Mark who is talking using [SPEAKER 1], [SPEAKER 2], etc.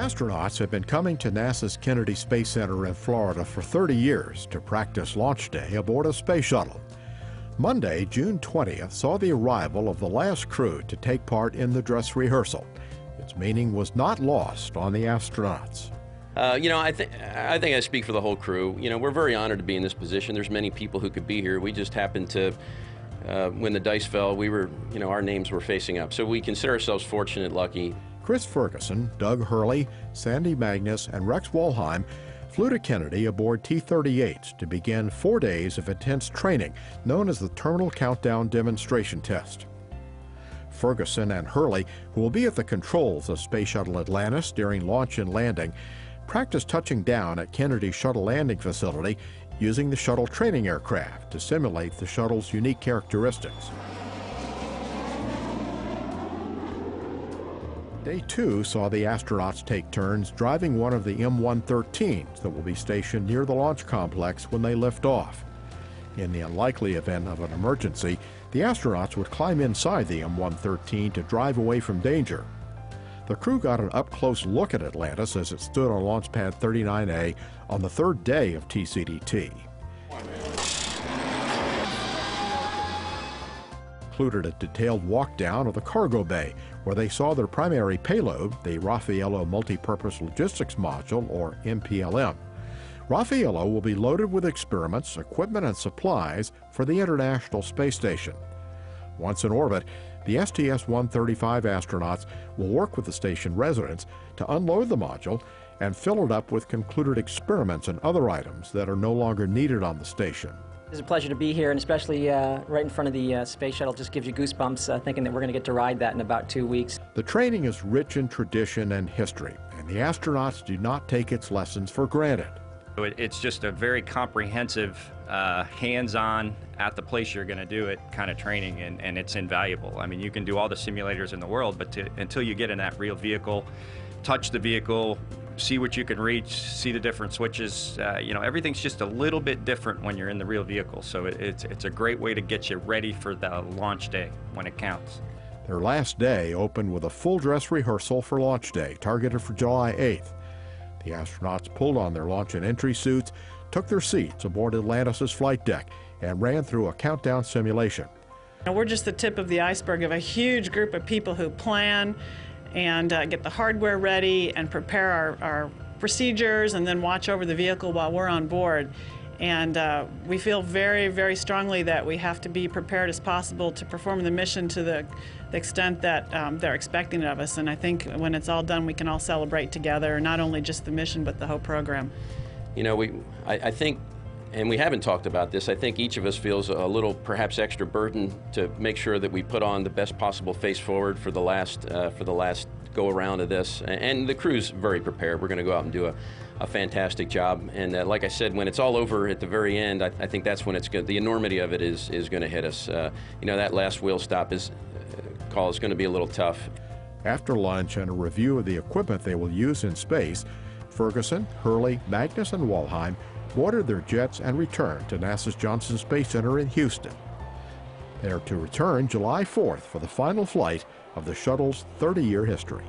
[SPEAKER 1] Astronauts have been coming to NASA's Kennedy Space Center in Florida for 30 years to practice launch day aboard a space shuttle. Monday, June 20th, saw the arrival of the last crew to take part in the dress rehearsal. Its meaning was not lost on the astronauts.
[SPEAKER 2] I think I speak for the whole crew. We're very honored to be in this position. There's many people who could be here. We just happened to, when the dice fell, our names were facing up. So we consider ourselves fortunate, lucky.
[SPEAKER 1] Chris Ferguson, Doug Hurley, Sandy Magnus, and Rex Walheim flew to Kennedy aboard T-38s to begin 4 days of intense training known as the Terminal Countdown Demonstration Test. Ferguson and Hurley, who will be at the controls of Space Shuttle Atlantis during launch and landing, practiced touching down at Kennedy's shuttle landing facility using the shuttle training aircraft to simulate the shuttle's unique characteristics. Day 2 saw the astronauts take turns driving one of the M113s that will be stationed near the launch complex when they lift off. In the unlikely event of an emergency, the astronauts would climb inside the M113 to drive away from danger. The crew got an up-close look at Atlantis as it stood on Launch Pad 39A on the third day of TCDT. Included a detailed walk-down of the cargo bay, where they saw their primary payload, the Raffaello Multipurpose Logistics Module, or MPLM. Raffaello will be loaded with experiments, equipment, and supplies for the International Space Station. Once in orbit, the STS-135 astronauts will work with the station residents to unload the module and fill it up with concluded experiments and other items that are no longer needed on the station.
[SPEAKER 3] It's a pleasure to be here, and especially right in front of the space shuttle. Just gives you goosebumps thinking that we're going to get to ride that in about 2 weeks.
[SPEAKER 1] The training is rich in tradition and history, and the astronauts do not take its lessons for granted.
[SPEAKER 4] It's just a very comprehensive, hands-on, at the place you're going to do it kind of training, and it's invaluable. I mean, you can do all the simulators in the world, but until you get in that real vehicle, touch the vehicle, see what you can reach, see the different switches, everything's just a little bit different when you're in the real vehicle. So it's a great way to get you ready for the launch day when it counts.
[SPEAKER 1] Their last day opened with a full dress rehearsal for launch day, targeted for July 8th. The astronauts pulled on their launch and entry suits, took their seats aboard Atlantis' flight deck, and ran through a countdown simulation.
[SPEAKER 5] We're just the tip of the iceberg of a huge group of people who plan and get the hardware ready and prepare our procedures and then watch over the vehicle while we're on board. And we feel very, very strongly that we have to be prepared as possible to perform the mission to the extent that they're expecting it of us. And I think when it's all done, we can all celebrate together, not only just the mission, but the whole program.
[SPEAKER 2] I think, and we haven't talked about this, I think each of us feels a little perhaps extra burden to make sure that we put on the best possible face forward for the last go around of this. And the crew's very prepared. We're going to go out and do a fantastic job. And like I said, when it's all over at the very end, I think that's when it's good. The enormity of it is going to hit us. That last wheel stop call is going to be a little tough.
[SPEAKER 1] After lunch and a review of the equipment they will use in space, Ferguson, Hurley, Magnus, and Walheim boarded their jets and returned to NASA's Johnson Space Center in Houston. They are to return July 4th for the final flight of the shuttle's 30-year history.